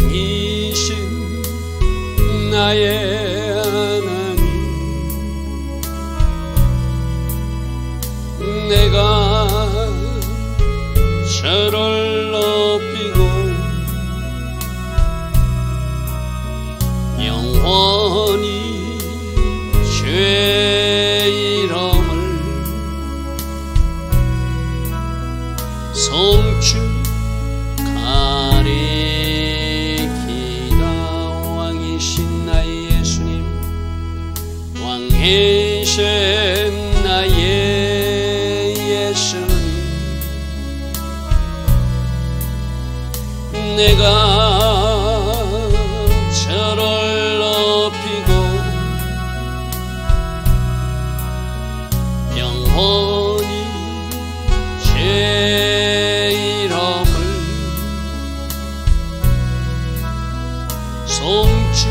왕이신 나의 하나님, 내가 저를 높이고 영원히 주의 이름을 송축하리이다. 왕이신 나의 예수님, 왕이신 나의 예수님, 내가 저를 높이고 영원히 제 이름을 송축하리이다.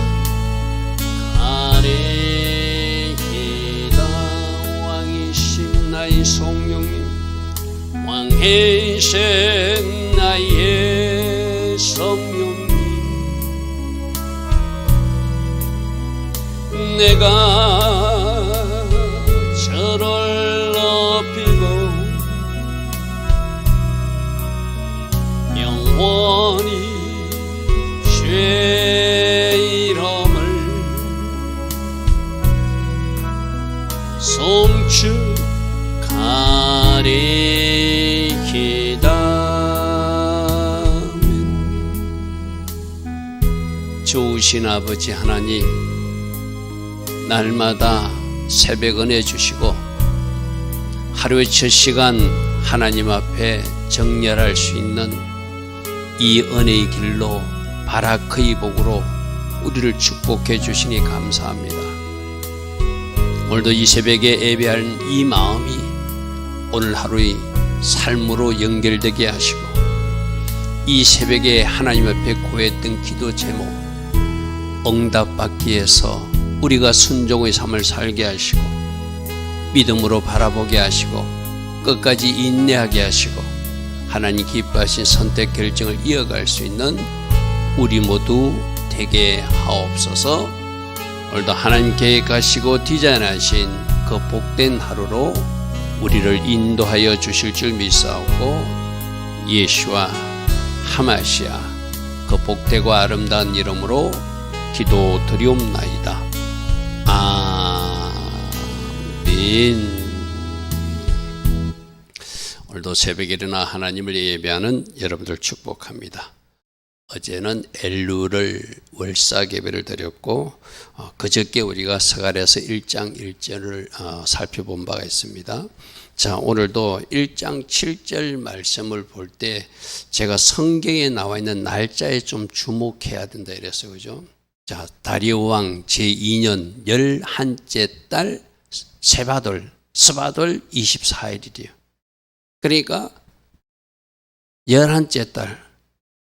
왕이신 나의 성령님, 왕이신 나의 성령님, 내가 저를 높이고 영원히 주의 이름을 송축하리이다. 좋으신 아버지 하나님, 날마다 새벽 은혜 주시고 하루의 첫 시간 하나님 앞에 정렬할 수 있는 이 은혜의 길로 바라크의 복으로 우리를 축복해 주시니 감사합니다. 오늘도 이 새벽에 예배할 이 마음이 오늘 하루의 삶으로 연결되게 하시고, 이 새벽에 하나님 앞에 구했던 기도 제목 응답받기 위해서 우리가 순종의 삶을 살게 하시고, 믿음으로 바라보게 하시고, 끝까지 인내하게 하시고, 하나님 기뻐하신 선택 결정을 이어갈 수 있는 우리 모두 되게 하옵소서. 오늘도 하나님 계획하시고 디자인하신 그 복된 하루로 우리를 인도하여 주실 줄 믿사오고, 예수와 하마시아 그 복되고 아름다운 이름으로 기도드리옵나이다. 아멘. 오늘도 새벽에 일어나 하나님을 예배하는 여러분들 축복합니다. 어제는 엘루를 월삭 예배를 드렸고, 그저께 우리가 스가랴서 1장 1절을 살펴본 바가 있습니다. 자, 오늘도 1장 7절 말씀을 볼 때 제가 성경에 나와 있는 날짜에 좀 주목해야 된다 이랬어요. 그죠? 자, 다리오 왕 제2년 11째 달 스바돌 24일이래요. 그러니까 11째 달,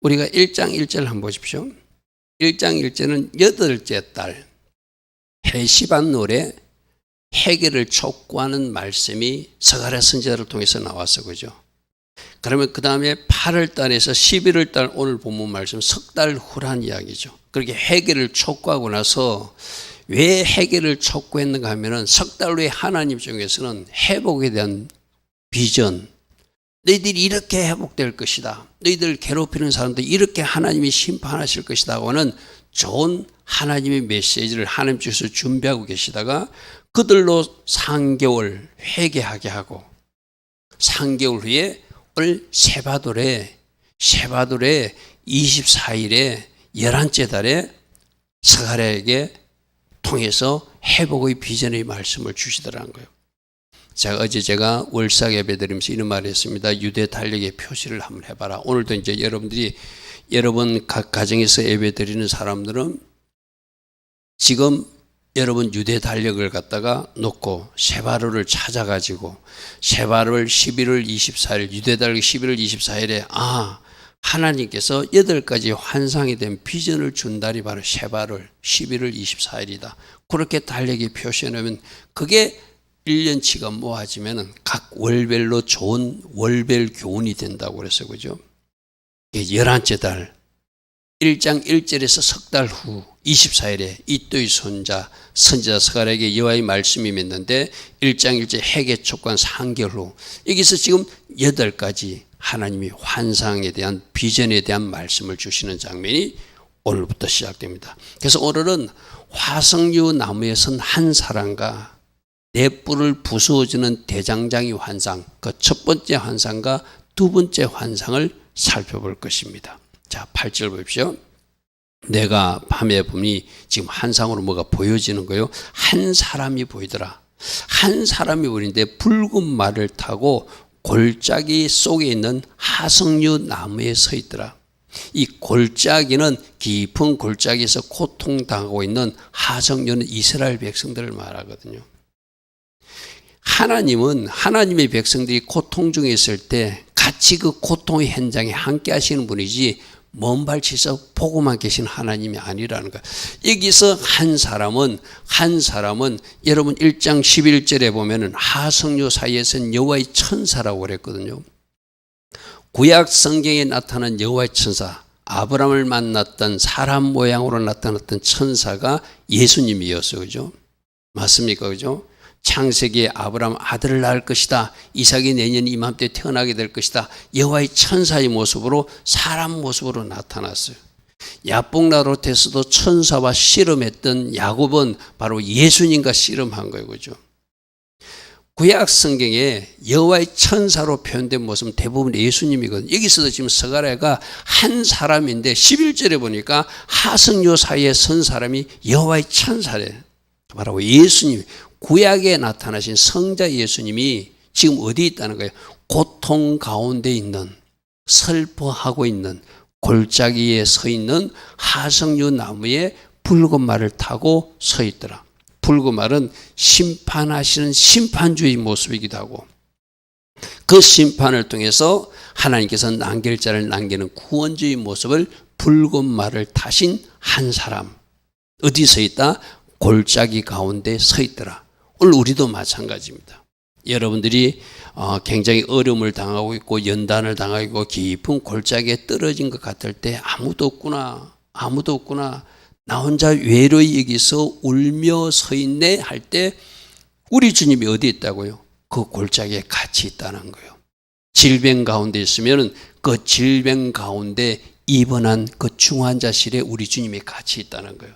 우리가 1장 1절 한번 보십시오. 1장 1절은 8째 달 해시반놀에 해결을 촉구하는 말씀이 스가랴 선지자를 통해서 나왔어. 그죠? 그러면 그 다음에 8월 달에서 11월 달 오늘 본문 말씀 석 달 후란 이야기죠. 그렇게 해결을 촉구하고 나서 왜 해결을 촉구했는가 하면은 석 달 후에 하나님 중에서는 회복에 대한 비전, 너희들이 이렇게 회복될 것이다, 너희들 괴롭히는 사람들 이렇게 하나님이 심판하실 것이다 하고는 좋은 하나님의 메시지를 하나님 쪽에서 준비하고 계시다가 그들로 3개월 회개하게 하고 3개월 후에 오늘 스바돌에 24일에 11째 달에 스가랴에게 통해서 회복의 비전의 말씀을 주시더라는 거예요. 자, 어제 제가 월삭 예배 드리면서 이런 말을 했습니다. 유대 달력의 표시를 한번 해봐라. 오늘도 이제 여러분들이 여러분 각 가정에서 예배 드리는 사람들은 지금 여러분 유대 달력을 갖다가 놓고 스바돌을 찾아가지고 스바돌 11월 24일 유대 달력 11월 24일에 하나님께서 8가지 환상이 된 비전을 준 달이 바로 스바돌 11월 24일이다. 그렇게 달력에 표시해놓으면 그게 1년치가 모아지면 각 월별로 좋은 월별 교훈이 된다고 그랬어요. 그죠? 11째 달 1장 1절에서 석 달 후 24일에 이또의 손자 선지자 스가랴에게 여호와의 말씀이 맺는데 1장 1절 해계 촉관 3개월 후 여기서 지금 8가지 하나님이 환상에 대한 비전에 대한 말씀을 주시는 장면이 오늘부터 시작됩니다. 그래서 오늘은 화석류 나무에 선 한 사람과 네 뿔을 부수어주는 대장장이 환상, 그 첫 번째 환상과 두 번째 환상을 살펴볼 것입니다. 자, 8절 보십시오. 내가 밤에 보니 지금 환상으로 뭐가 보여지는 거예요. 한 사람이 보이더라. 한 사람이 보이는데 붉은 말을 타고 골짜기 속에 있는 하석류 나무에 서 있더라. 이 골짜기는 깊은 골짜기에서 고통당하고 있는 하석류는 이스라엘 백성들을 말하거든요. 하나님은 하나님의 백성들이 고통 중에 있을 때 같이 그 고통의 현장에 함께 하시는 분이지 먼 발치에서 보고만 계신 하나님이 아니라는 거예요. 여기서 한 사람은 여러분 1장 11절에 보면은 하석류 사이에서는 여호와의 천사라고 그랬거든요. 구약 성경에 나타난 여호와의 천사, 아브라함을 만났던 사람 모양으로 나타났던 천사가 예수님이었어요. 그죠? 맞습니까? 그죠? 창세기에 아브라함 아들을 낳을 것이다. 이삭이 내년 이맘때 태어나게 될 것이다. 여호와의 천사의 모습으로 사람 모습으로 나타났어요. 야복나롯에서도 천사와 씨름했던 야곱은 바로 예수님과 씨름한 거예요. 그죠? 구약 성경에 여호와의 천사로 표현된 모습은 대부분 예수님이거든요. 여기서도 지금 스가랴가 한 사람인데 11절에 보니까 하석류 사이에 선 사람이 여호와의 천사래. 바로 예수님. 구약에 나타나신 성자 예수님이 지금 어디 있다는 거예요? 고통 가운데 있는, 슬퍼하고 있는 골짜기에 서 있는 하석류 나무에 붉은 말을 타고 서 있더라. 붉은 말은 심판하시는 심판주의 모습이기도 하고 그 심판을 통해서 하나님께서 남길 자를 남기는 구원주의 모습을 붉은 말을 타신 한 사람. 어디 서 있다? 골짜기 가운데 서 있더라. 오늘 우리도 마찬가지입니다. 여러분들이 굉장히 어려움을 당하고 있고 연단을 당하고 있고 깊은 골짜기에 떨어진 것 같을 때 아무도 없구나. 나 혼자 외로이 여기서 울며 서 있네 할 때 우리 주님이 어디 있다고요? 그 골짜기에 같이 있다는 거예요. 질병 가운데 있으면 그 질병 가운데 입원한 그 중환자실에 우리 주님이 같이 있다는 거예요.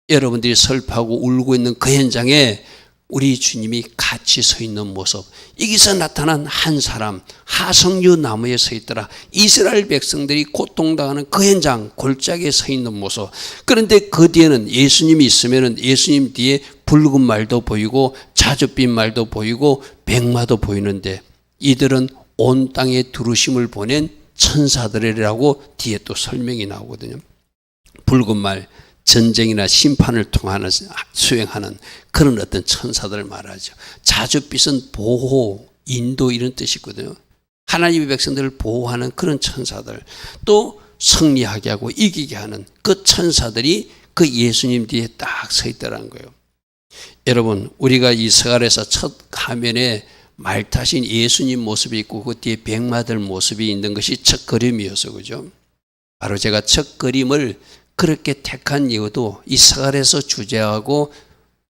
여러분들이 슬퍼하고 울고 있는 그 현장에 우리 주님이 같이 서 있는 모습. 여기서 나타난 한 사람, 하석류 나무에 서 있더라. 이스라엘 백성들이 고통당하는 그 현장, 골짜기에 서 있는 모습. 그런데 그 뒤에는 예수님이 있으면 예수님 뒤에 붉은 말도 보이고 자줏빛 말도 보이고 백마도 보이는데 이들은 온 땅에 두루심을 보낸 천사들이라고 뒤에 또 설명이 나오거든요. 붉은 말, 전쟁이나 심판을 통하는 수행하는 그런 어떤 천사들을 말하죠. 자줏빛은 보호, 인도 이런 뜻이거든요. 하나님의 백성들을 보호하는 그런 천사들, 또 승리하게 하고 이기게 하는 그 천사들이 그 예수님 뒤에 딱 서 있더라는 거예요. 여러분, 우리가 이 스가랴에서 첫 화면에 말 타신 예수님 모습이 있고 그 뒤에 백마들 모습이 있는 것이 첫 그림이어서 그죠? 바로 제가 첫 그림을 그렇게 택한 이유도 이 스가랴에서 주제하고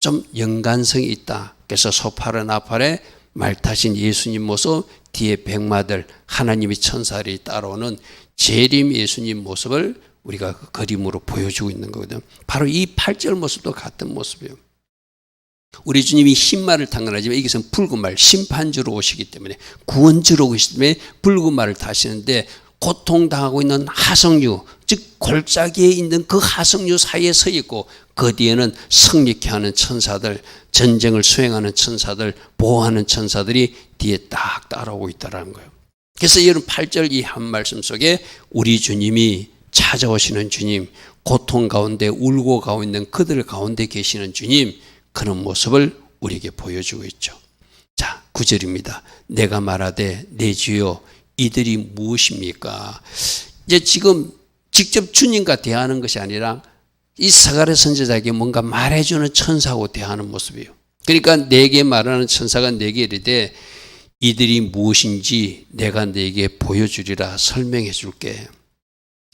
좀 연관성이 있다. 그래서 소파르 나팔에 말 타신 예수님 모습, 뒤에 백마들 하나님의 천사들이 따라오는 재림 예수님 모습을 우리가 그 그림으로 보여주고 있는 거거든요. 바로 이 8절 모습도 같은 모습이에요. 우리 주님이 흰말을 탄 건 아니지만 여기서는 붉은 말, 심판주로 오시기 때문에 구원주로 오시기 때문에 붉은 말을 타시는데 고통당하고 있는 하석류, 즉 골짜기에 있는 그 하석류 사이에 서 있고 그 뒤에는 승리케 하는 천사들, 전쟁을 수행하는 천사들, 보호하는 천사들이 뒤에 딱 따라오고 있다는 거예요. 그래서 이런 8절 이 한 말씀 속에 우리 주님이 찾아오시는 주님, 고통 가운데 울고 가고 있는 그들 가운데 계시는 주님, 그런 모습을 우리에게 보여주고 있죠. 자, 9절입니다. 내가 말하되 내 주여 이들이 무엇입니까? 이제 지금 직접 주님과 대하는 것이 아니라 이 스가랴 선지자에게 뭔가 말해주는 천사하고 대하는 모습이에요. 그러니까 내게 말하는 천사가 내게 이르되 이들이 무엇인지 내가 내게 보여주리라 설명해 줄게.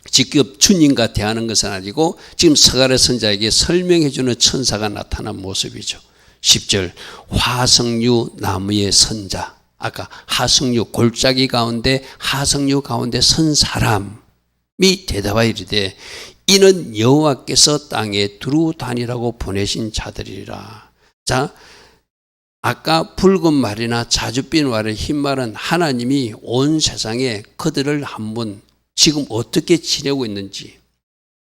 직접 주님과 대하는 것은 아니고 지금 스가랴 선지자에게 설명해 주는 천사가 나타난 모습이죠. 10절 화석류 나무의 선자, 아까 하석류 골짜기 가운데 하석류 가운데 선 사람이 대답하여 이르되 이는 여호와께서 땅에 두루 다니라고 보내신 자들이라. 자, 아까 붉은 말이나 자줏빛 말의 흰 말은 하나님이 온 세상에 그들을 한번 지금 어떻게 지내고 있는지,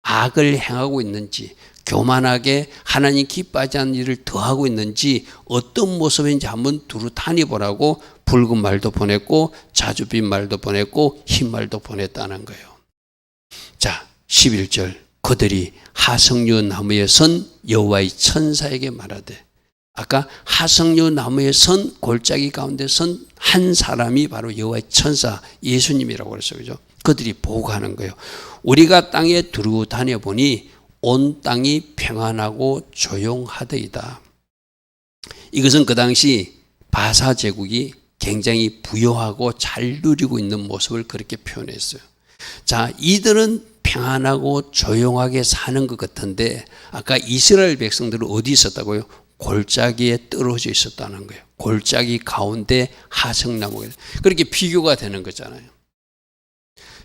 악을 행하고 있는지, 교만하게 하나님 기뻐하지 않는 일을 더하고 있는지 어떤 모습인지 한번 두루 다니보라고 붉은 말도 보냈고 자줏빛 말도 보냈고 흰 말도 보냈다는 거예요. 자, 11절 그들이 하석류 나무에 선 여호와의 천사에게 말하되, 아까 하석류 나무에 선 골짜기 가운데 선 한 사람이 바로 여호와의 천사 예수님이라고 그랬어요. 그죠? 그들이 보고하는 거예요. 우리가 땅에 두루 다녀보니 온 땅이 평안하고 조용하더이다. 이것은 그 당시 바사 제국이 굉장히 부유하고 잘 누리고 있는 모습을 그렇게 표현했어요. 자, 이들은 평안하고 조용하게 사는 것 같은데 아까 이스라엘 백성들은 어디 있었다고요? 골짜기에 떨어져 있었다는 거예요. 골짜기 가운데 하석나무. 그렇게 비교가 되는 거잖아요.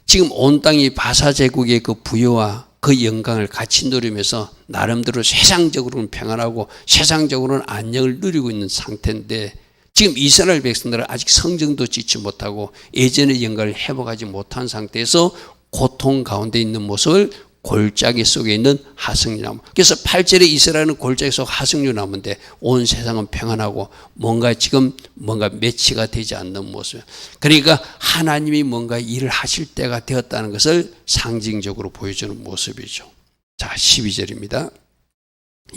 지금 온 땅이 바사 제국의 그 부여와 그 영광을 같이 누리면서 나름대로 세상적으로는 평안하고 세상적으로는 안녕을 누리고 있는 상태인데 지금 이스라엘 백성들은 아직 성정도 짓지 못하고 예전의 영광을 회복하지 못한 상태에서 고통 가운데 있는 모습을 골짜기 속에 있는 하석류나무. 그래서 8절에 이스라엘은 골짜기 속 하석류나무인데 온 세상은 평안하고 뭔가 지금 뭔가 매치가 되지 않는 모습. 그러니까 하나님이 뭔가 일을 하실 때가 되었다는 것을 상징적으로 보여주는 모습이죠. 자, 12절입니다.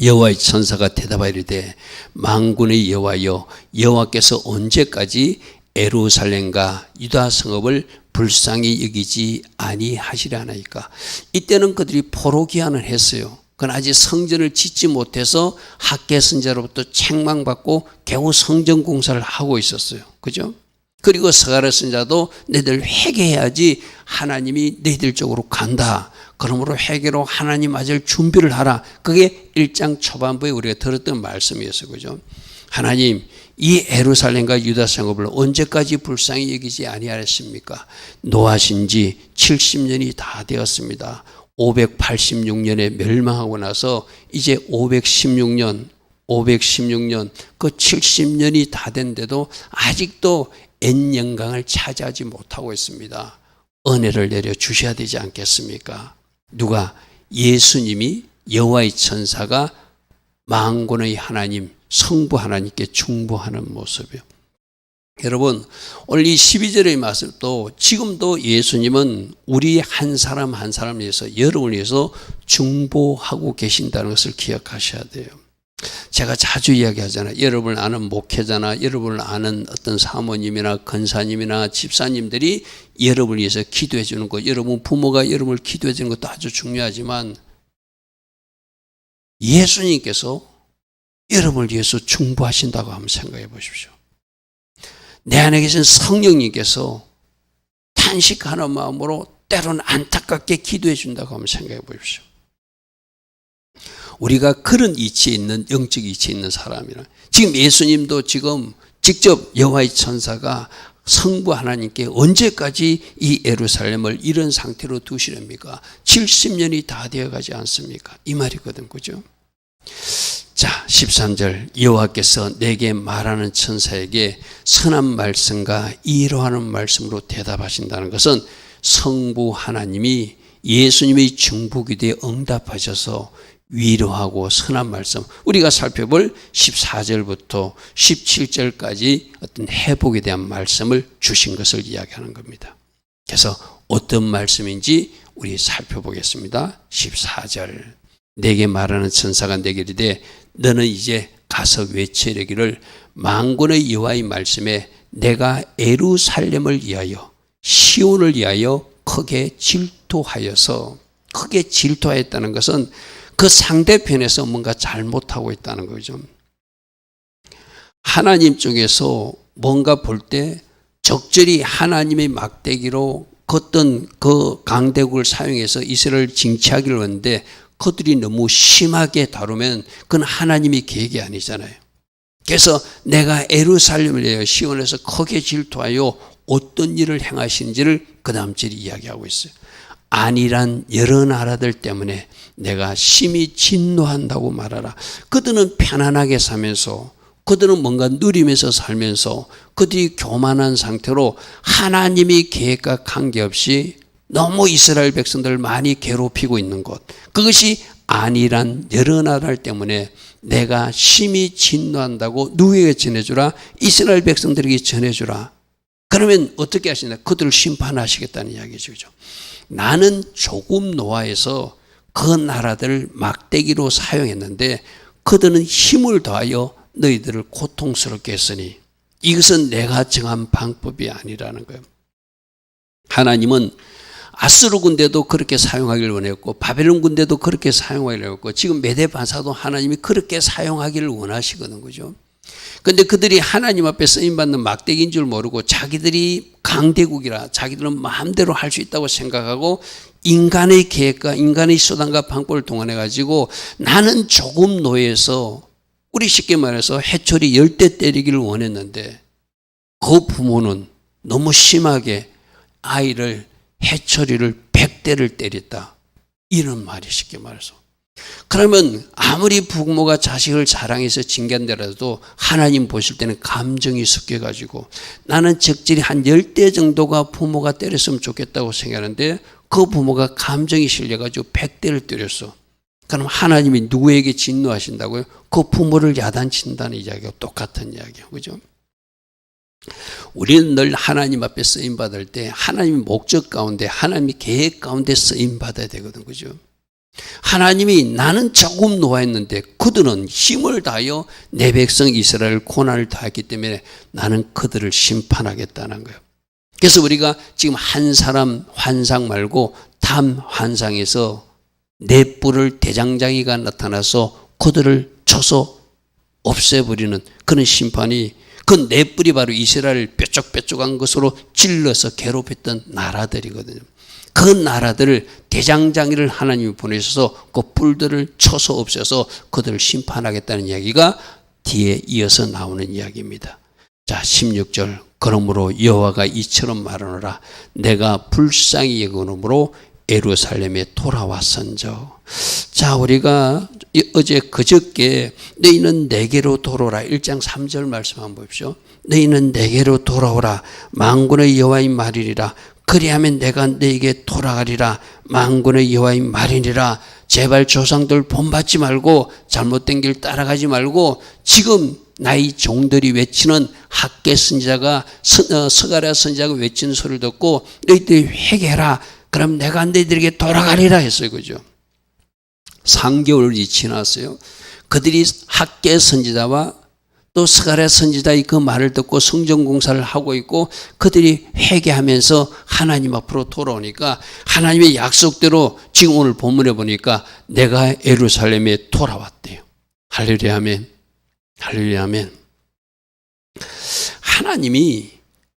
여호와의 천사가 대답하여 이르되 만군의 여호와여 여호와께서 언제까지 예루살렘과 유다 성읍을 불쌍히 여기지 아니하시려나이까. 이때는 그들이 포로기한을 했어요. 그건 아직 성전을 짓지 못해서 학계 선자로부터 책망받고 겨우 성전 공사를 하고 있었어요. 그죠? 그리고 스가랴 선자도 너희들 회개해야지 하나님이 너희들 쪽으로 간다. 그러므로 회개로 하나님 맞을 준비를 하라. 그게 1장 초반부에 우리가 들었던 말씀이었어요. 그죠? 하나님, 이 예루살렘과 유다 성읍을 언제까지 불쌍히 여기지 아니하셨습니까? 노하신 지 70년이 다 되었습니다. 586년에 멸망하고 나서 이제 516년 그 70년이 다 된데도 아직도 옛 영광을 차지하지 못하고 있습니다. 은혜를 내려 주셔야 되지 않겠습니까? 누가? 예수님이 여호와의 천사가 만군의 하나님 성부 하나님께 중보하는 모습이요. 여러분, 오늘 이 12절의 말씀도 지금도 예수님은 우리 한 사람 한 사람을 위해서 여러분을 위해서 중보하고 계신다는 것을 기억하셔야 돼요. 제가 자주 이야기하잖아요. 여러분을 아는 목회자나 여러분을 아는 어떤 사모님이나 권사님이나 집사님들이 여러분을 위해서 기도해 주는 것, 여러분 부모가 여러분을 기도해 주는 것도 아주 중요하지만 예수님께서 여러분을 위해서 중보하신다고 한번 생각해 보십시오. 내 안에 계신 성령님께서 탄식하는 마음으로 때로는 안타깝게 기도해 준다고 한번 생각해 보십시오. 우리가 그런 이치에 있는 영적 이치에 있는 사람이라. 지금 예수님도 지금 직접 여호와의 천사가 성부 하나님께 언제까지 이 예루살렘을 이런 상태로 두시렵니까? 70년이 다 되어가지 않습니까? 이 말이거든, 그죠? 자, 13절 여호와께서 내게 말하는 천사에게 선한 말씀과 이로하는 말씀으로 대답하신다는 것은 성부 하나님이 예수님의 중보기도에 응답하셔서 위로하고 선한 말씀, 우리가 살펴볼 14절부터 17절까지 어떤 회복에 대한 말씀을 주신 것을 이야기하는 겁니다. 그래서 어떤 말씀인지 우리 살펴보겠습니다. 14절 내게 말하는 천사가 내게 이르되 너는 이제 가서 외치려기를 만군의 여호와의 말씀에 내가 예루살렘을 위하여 시온을 위하여 크게 질투하였다는 것은 그 상대편에서 뭔가 잘못하고 있다는 거죠. 하나님 쪽에서 뭔가 볼 때 적절히 하나님의 막대기로 어떤 그 강대국을 사용해서 이스라엘을 징치하기를 하는데 그들이 너무 심하게 다루면 그건 하나님의 계획이 아니잖아요. 그래서 내가 예루살렘을 위하여 시온에서 크게 질투하여 어떤 일을 행하시는지를 그 다음 절에 이야기하고 있어요. 안일한 여러 나라들 때문에 내가 심히 진노한다고 말하라. 그들은 편안하게 살면서, 그들은 뭔가 누리면서 살면서 그들이 교만한 상태로 하나님의 계획과 관계없이 너무 이스라엘 백성들을 많이 괴롭히고 있는 것, 그것이 안일한 여러 나라들 때문에 내가 심히 진노한다고 누구에게 전해주라? 이스라엘 백성들에게 전해주라. 그러면 어떻게 하시냐? 그들을 심판하시겠다는 이야기죠. 그죠? 나는 조금 노하여서 그 나라들을 막대기로 사용했는데 그들은 힘을 더하여 너희들을 고통스럽게 했으니 이것은 내가 정한 방법이 아니라는 거예요. 하나님은 아스루 군대도 그렇게 사용하기를 원했고 바벨론 군대도 그렇게 사용하기를 원했고 지금 메대 반사도 하나님이 그렇게 사용하기를 원하시거든. 그죠? 근데 그들이 하나님 앞에 쓰임받는 막대기인 줄 모르고 자기들이 강대국이라 자기들은 마음대로 할 수 있다고 생각하고 인간의 계획과 인간의 수단과 방법을 동원해 가지고 나는 조금 노예해서, 우리 쉽게 말해서 해초리 10대 때리기를 원했는데 그 부모는 너무 심하게 아이를 해초리를 100대를 때렸다. 이런 말이 쉽게 말해서. 그러면 아무리 부모가 자식을 사랑해서 징계한다라도 하나님 보실 때는 감정이 섞여가지고 나는 적절히 한 10대 정도가 부모가 때렸으면 좋겠다고 생각하는데 그 부모가 감정이 실려가지고 100대를 때렸어. 그럼 하나님이 누구에게 진노하신다고요? 그 부모를 야단친다는 이야기가 똑같은 이야기예요. 그죠? 우리는 늘 하나님 앞에 쓰임받을 때 하나님의 목적 가운데 하나님의 계획 가운데 쓰임받아야 되거든. 그죠? 하나님이 나는 조금 노하였는데 그들은 힘을 다하여 내 백성 이스라엘 고난을 다했기 때문에 나는 그들을 심판하겠다는 거예요. 그래서 우리가 지금 한 사람 환상 말고 담 환상에서 네 뿔을 대장장이가 나타나서 그들을 쳐서 없애버리는 그런 심판이, 그 네 뿔이 바로 이스라엘을 뾰족뾰족한 것으로 찔러서 괴롭혔던 나라들이거든요. 그 나라들을 대장장이를 하나님이 보내셔서 그 뿔들을 쳐서 없애서 그들을 심판하겠다는 이야기가 뒤에 이어서 나오는 이야기입니다. 자, 16절. 그러므로 여호와가 이처럼 말하노라. 내가 불쌍히 여기므로 예루살렘에 돌아왔은저. 자, 우리가 어제 그저께 너희는 내게로 돌아오라 1장 3절 말씀 한번 보십시오. 너희는 내게로 돌아오라 만군의 여호와의 말이리라. 그리하면 내가 너에게 돌아가리라. 만군의 여호와의 말이니라. 제발 조상들 본받지 말고 잘못된 길 따라가지 말고 지금 나의 종들이 외치는 학개 선지자가 스가랴 선지자가 외치는 소리를 듣고 너희들이 회개해라. 그럼 내가 너희들에게 돌아가리라 했어요. 그죠? 3개월이 지났어요. 그들이 학개 선지자와 또 스가랴 선지자의 그 말을 듣고 성전 공사를 하고 있고 그들이 회개하면서 하나님 앞으로 돌아오니까 하나님의 약속대로 지금 오늘 본문에 보니까 내가 예루살렘에 돌아왔대요. 할렐루야 아멘. 할렐루야 아멘.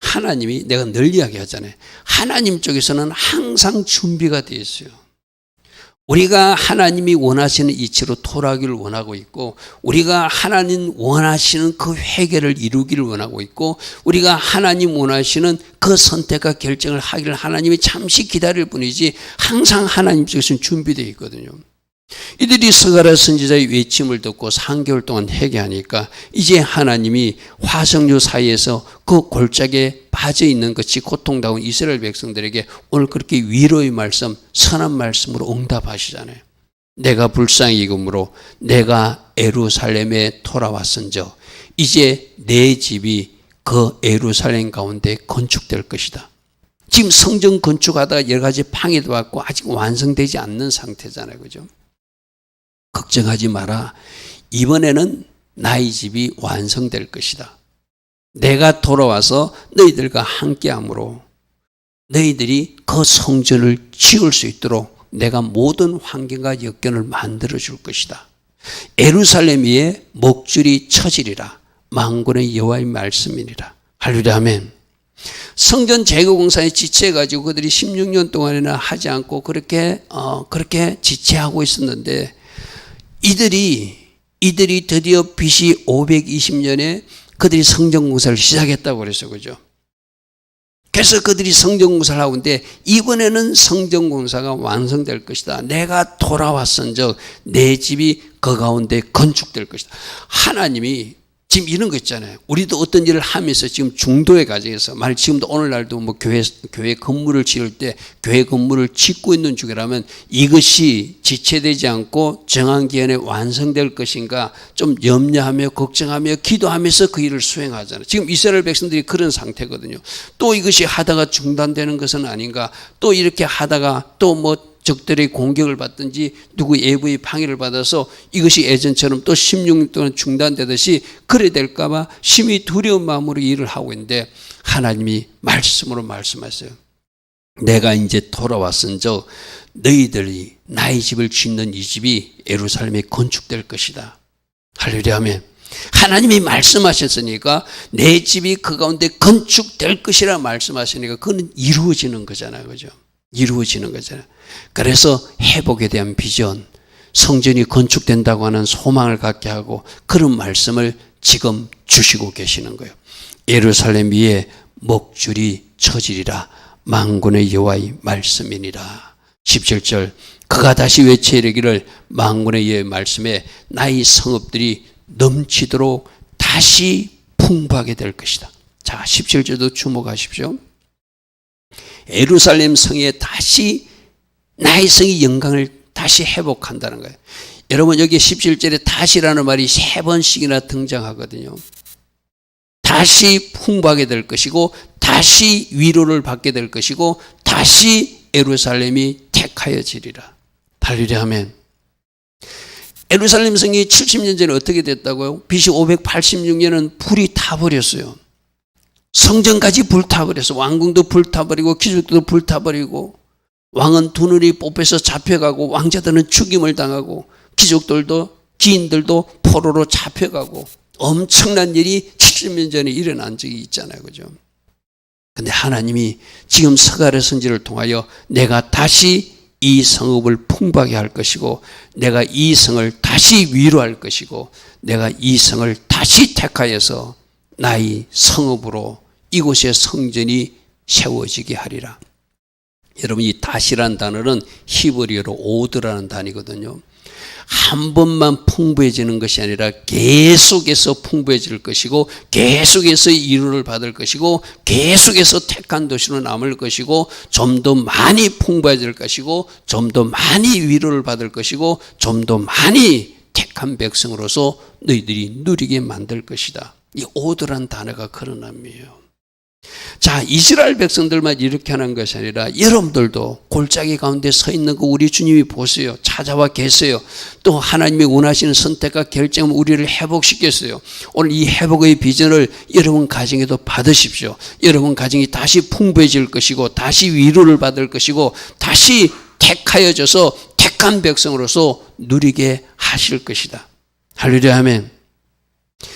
하나님이 내가 늘 이야기하잖아요. 하나님 쪽에서는 항상 준비가 되어 있어요. 우리가 하나님이 원하시는 이치로 돌아가기를 원하고 있고 우리가 하나님 원하시는 그 회개를 이루기를 원하고 있고 우리가 하나님 원하시는 그 선택과 결정을 하기를 하나님이 잠시 기다릴 뿐이지 항상 하나님 쪽에서는 준비되어 있거든요. 이들이 스가랴 선지자의 외침을 듣고 3개월 동안 회개하니까 이제 하나님이 화석류 사이에서 그 골짜기에 빠져있는 것이 고통다운 이스라엘 백성들에게 오늘 그렇게 위로의 말씀, 선한 말씀으로 응답하시잖아요. 내가 불쌍히 여김으로 내가 예루살렘에 돌아왔은저 이제 내 집이 그 예루살렘 가운데 건축될 것이다. 지금 성전 건축하다가 여러 가지 방해도 받고 아직 완성되지 않는 상태잖아요. 그죠? 걱정하지 마라. 이번에는 나의 집이 완성될 것이다. 내가 돌아와서 너희들과 함께함으로 너희들이 그 성전을 지을 수 있도록 내가 모든 환경과 여건을 만들어 줄 것이다. 예루살렘 위에 목줄이 쳐지리라. 만군의 여호와의 말씀이니라. 할렐루야 아멘. 성전 재개공사에 지체해가지고 그들이 16년 동안이나 하지 않고 그렇게 지체하고 있었는데 이들이 드디어 BC 520년에 그들이 성전공사를 시작했다고 그랬어요. 그죠? 그래서 그들이 성전공사를 하고 있는데 이번에는 성전공사가 완성될 것이다. 내가 돌아왔은즉 내 집이 그 가운데 건축될 것이다. 하나님이 지금 이런 거 있잖아요. 우리도 어떤 일을 하면서 지금 중도의 과정에서 만약 지금도 오늘날도 뭐 교회 건물을 지을 때 교회 건물을 짓고 있는 중이라면 이것이 지체되지 않고 정한 기한에 완성될 것인가 좀 염려하며 걱정하며 기도하면서 그 일을 수행하잖아요. 지금 이스라엘 백성들이 그런 상태거든요. 또 이것이 하다가 중단되는 것은 아닌가, 또 이렇게 하다가 또 뭐 적들의 공격을 받든지 누구 예부의 방해를 받아서 이것이 예전처럼 또 16년 동안 중단되듯이 그래 될까 봐 심히 두려운 마음으로 일을 하고 있는데 하나님이 말씀으로 말씀하세요. 내가 이제 돌아왔은즉 너희들이 나의 집을 짓는 이 집이 예루살렘에 건축될 것이다. 할렐루야 하면 하나님이 말씀하셨으니까 내 집이 그 가운데 건축될 것이라 말씀하시니까 그건 이루어지는 거잖아요. 그죠? 이루어지는 거잖아요. 그래서 회복에 대한 비전, 성전이 건축된다고 하는 소망을 갖게 하고 그런 말씀을 지금 주시고 계시는 거예요. 예루살렘 위에 먹줄이 쳐지리라. 만군의 여호와의 말씀이니라. 17절 그가 다시 외쳐 이르기를 만군의 여호와의 말씀에 나의 성읍들이 넘치도록 다시 풍부하게 될 것이다. 자, 17절도 주목하십시오. 예루살렘 성에 다시 나의 성의 영광을 다시 회복한다는 거예요. 여러분 여기 17절에 다시라는 말이 3번씩이나 등장하거든요. 다시 풍부하게 될 것이고 다시 위로를 받게 될 것이고 다시 예루살렘이 택하여지리라. 할렐루야 아멘. 예루살렘 성이 70년 전에 어떻게 됐다고요? BC 586년은 불이 타버렸어요. 성전까지 불타버려서 왕궁도 불타버리고 귀족도 불타버리고 왕은 두 눈이 뽑혀서 잡혀가고 왕자들은 죽임을 당하고 귀족들도 기인들도 포로로 잡혀가고 엄청난 일이 70년 전에 일어난 적이 있잖아요. 그죠? 근데 하나님이 지금 스가랴 선지를 통하여 내가 다시 이 성읍을 풍부하게 할 것이고 내가 이 성을 다시 위로할 것이고 내가 이 성을 다시 택하여서 나의 성읍으로 이곳의 성전이 세워지게 하리라. 여러분 이 다시란 단어는 히브리어로 오드라는 단어거든요. 한 번만 풍부해지는 것이 아니라 계속해서 풍부해질 것이고 계속해서 이루를 받을 것이고 계속해서 택한 도시로 남을 것이고 좀 더 많이 풍부해질 것이고 좀 더 많이 위로를 받을 것이고 좀 더 많이 택한 백성으로서 너희들이 누리게 만들 것이다. 이 오드란 단어가 그런 의미예요. 자, 이스라엘 백성들만 이렇게 하는 것이 아니라 여러분들도 골짜기 가운데 서 있는 거 우리 주님이 보세요. 찾아와 계세요. 또 하나님이 원하시는 선택과 결정은 우리를 회복시켰어요. 오늘 이 회복의 비전을 여러분 가정에도 받으십시오. 여러분 가정이 다시 풍부해질 것이고 다시 위로를 받을 것이고 다시 택하여져서 택한 백성으로서 누리게 하실 것이다. 할렐루야 아멘.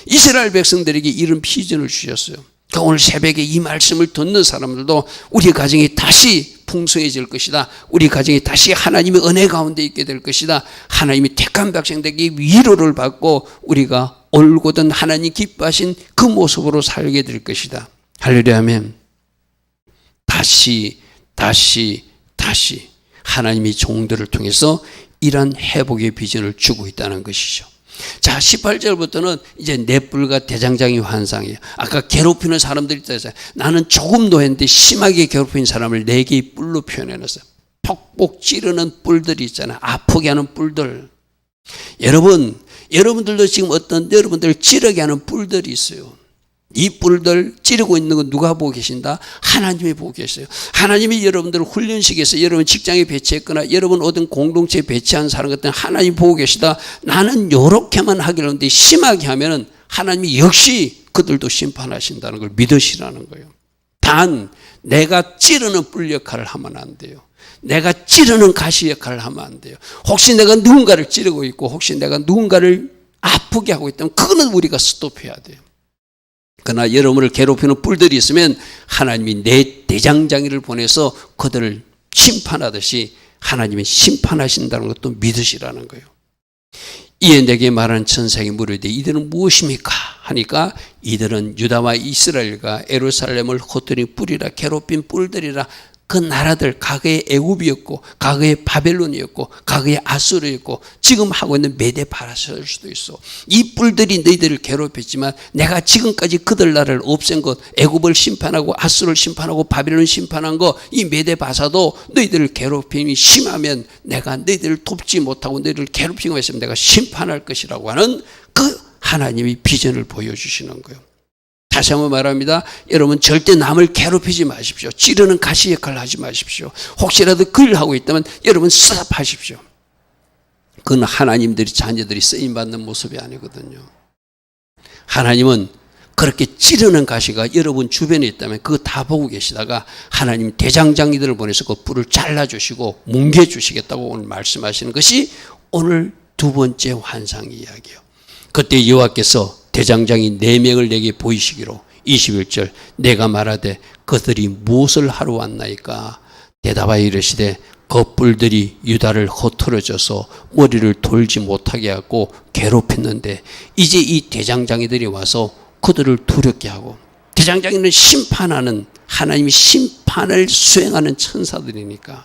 이스라엘 백성들에게 이런 비전을 주셨어요. 그러니까 오늘 새벽에 이 말씀을 듣는 사람들도 우리 가정이 다시 풍성해질 것이다. 우리 가정이 다시 하나님의 은혜 가운데 있게 될 것이다. 하나님이 택한 백성들에게 위로를 받고 우리가 올곧은 하나님 기뻐하신 그 모습으로 살게 될 것이다. 할렐루야 아멘. 다시 하나님이 종들을 통해서 이런 회복의 비전을 주고 있다는 것이죠. 자, 18절부터는 이제 넷불과 대장장이 환상이에요. 아까 괴롭히는 사람들이 있다고 나는 조금도 했는데 심하게 괴롭힌 사람을 4개의 뿔로 표현해놨어요. 퍽퍽 찌르는 뿔들이 있잖아요. 아프게 하는 뿔들. 여러분들도 지금 어떤 여러분들 찌르게 하는 뿔들이 있어요. 이 뿔들 찌르고 있는 건 누가 보고 계신다? 하나님이 보고 계세요. 하나님이 여러분들을 훈련시켜서 여러분 직장에 배치했거나 여러분 어떤 공동체에 배치한 사람 같은 하나님이 보고 계시다. 나는 요렇게만 하기로 하는데 심하게 하면은 하나님이 역시 그들도 심판하신다는 걸 믿으시라는 거예요. 단 내가 찌르는 뿔 역할을 하면 안 돼요. 내가 찌르는 가시 역할을 하면 안 돼요. 혹시 내가 누군가를 찌르고 있고 혹시 내가 누군가를 아프게 하고 있다면 그거는 우리가 스톱해야 돼요. 그러나 여러분을 괴롭히는 뿔들이 있으면 하나님이 내 대장장이를 보내서 그들을 심판하듯이 하나님이 심판하신다는 것도 믿으시라는 거예요. 이에 내게 말하는 천사에게 물으되 이들은 무엇입니까? 하니까 이들은 유다와 이스라엘과 예루살렘을 흩뜨린 뿔이라, 괴롭힌 뿔들이라. 그 나라들, 과거의 애굽이었고 과거의 바벨론이었고 과거의 아수르였고 지금 하고 있는 메데 바라스일 수도 있어. 이 뿔들이 너희들을 괴롭혔지만 내가 지금까지 그들 나라를 없앤 것, 애굽을 심판하고 아수르를 심판하고 바벨론 심판한 거, 이 메데 바사도 너희들을 괴롭힘이 심하면 내가 너희들을 돕지 못하고 너희들을 괴롭히고 했으면 내가 심판할 것이라고 하는 그 하나님이 비전을 보여주시는 거예요. 다시 한번 말합니다. 여러분 절대 남을 괴롭히지 마십시오. 찌르는 가시 역할을 하지 마십시오. 혹시라도 그를 하고 있다면 여러분 스탑하십시오. 그건 하나님들이 자녀들이 쓰임받는 모습이 아니거든요. 하나님은 그렇게 찌르는 가시가 여러분 주변에 있다면 그거 다 보고 계시다가 하나님 대장장이들을 보내서 그 뿔을 잘라주시고 뭉개주시겠다고 오늘 말씀하시는 것이 오늘 두 번째 환상 이야기예요. 그때 여호와께서 대장장이 4명을 내게 보이시기로 21절 내가 말하되 그들이 무엇을 하러 왔나이까? 대답하여 이르시되 그 뿔들이 유다를 흩어져서 머리를 돌지 못하게 하고 괴롭혔는데 이제 이 대장장이들이 와서 그들을 두렵게 하고, 대장장이는 심판하는, 하나님이 심판을 수행하는 천사들이니까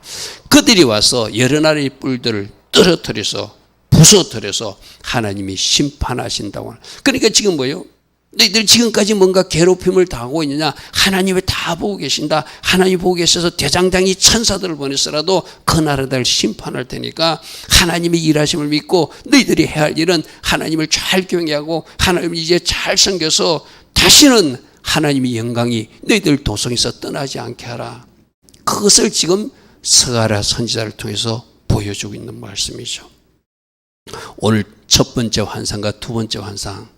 그들이 와서 여러 나라의 뿔들을 떨어뜨려서 부서뜨려서 하나님이 심판하신다고. 그러니까 지금 뭐예요? 너희들 지금까지 뭔가 괴롭힘을 당하고 있느냐? 하나님이 다 보고 계신다. 하나님이 보고 계셔서 대장장이 천사들을 보내서라도 그 나라들을 심판할 테니까 하나님의 일하심을 믿고 너희들이 해야 할 일은 하나님을 잘 경외하고 하나님을 이제 잘 섬겨서 다시는 하나님의 영광이 너희들 도성에서 떠나지 않게 하라. 그것을 지금 스가랴 선지자를 통해서 보여주고 있는 말씀이죠. 오늘 첫 번째 환상과 두 번째 환상,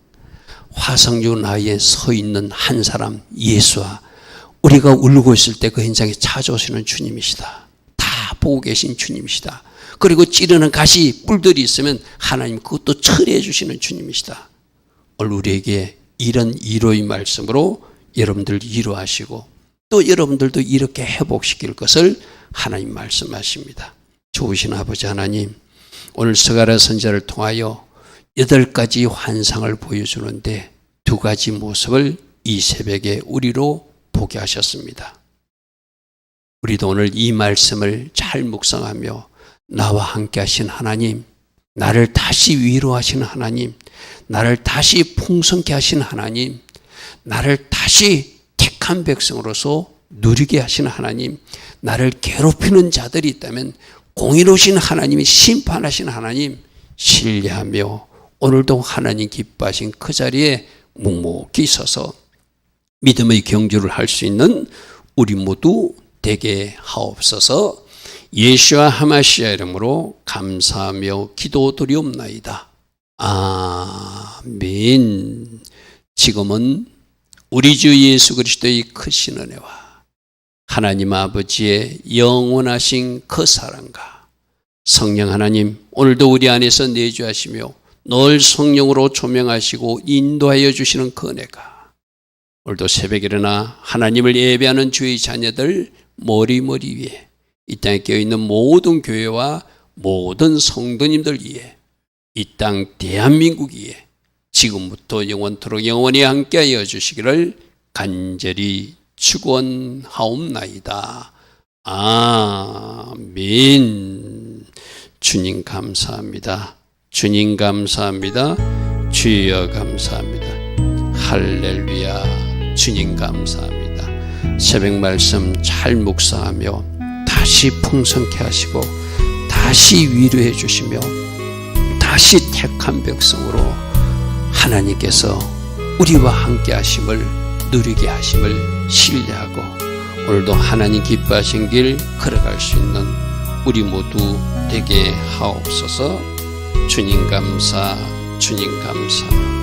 화성유 나위에 서 있는 한 사람 예수와 우리가 울고 있을 때 그 현장에 찾아오시는 주님이시다. 다 보고 계신 주님이시다. 그리고 찌르는 가시 뿔들이 있으면 하나님 그것도 처리해 주시는 주님이시다. 오늘 우리에게 이런 위로의 말씀으로 여러분들 위로하시고 또 여러분들도 이렇게 회복시킬 것을 하나님 말씀하십니다. 좋으신 아버지 하나님, 오늘 스가랴 선지자를 통하여 8가지 환상을 보여주는데 2가지 모습을 이 새벽에 우리로 보게 하셨습니다. 우리도 오늘 이 말씀을 잘 묵상하며 나와 함께 하신 하나님, 나를 다시 위로하시는 하나님, 나를 다시 풍성케 하신 하나님, 나를 다시 택한 백성으로서 누리게 하시는 하나님, 나를 괴롭히는 자들이 있다면 공의로우신 하나님이 심판하신 하나님 신뢰하며 오늘도 하나님 기뻐하신 그 자리에 묵묵히 서서 믿음의 경주를 할 수 있는 우리 모두 되게 하옵소서. 예수와 하마시아 이름으로 감사하며 기도드리옵나이다. 아멘. 지금은 우리 주 예수 그리스도의 크신 은혜와 하나님 아버지의 영원하신 그 사랑과 성령 하나님 오늘도 우리 안에서 내주하시며 늘 성령으로 조명하시고 인도하여 주시는 그 은혜가 오늘도 새벽에 일어나 하나님을 예배하는 주의 자녀들 머리 위에 이 땅에 깨어있는 모든 교회와 모든 성도님들 위에 이 땅 대한민국 위에 지금부터 영원토록 영원히 함께하여 주시기를 간절히 축원하옵나이다. 아멘. 주님 감사합니다. 주님 감사합니다. 주여 감사합니다. 할렐루야. 주님 감사합니다. 새벽 말씀 잘 묵상하며 다시 풍성케 하시고 다시 위로해 주시며 다시 택한 백성으로 하나님께서 우리와 함께 하심을 누리게 하심을 신뢰하고 오늘도 하나님 기뻐하신 길 걸어갈 수 있는 우리 모두 되게 하옵소서. 주님 감사, 주님 감사.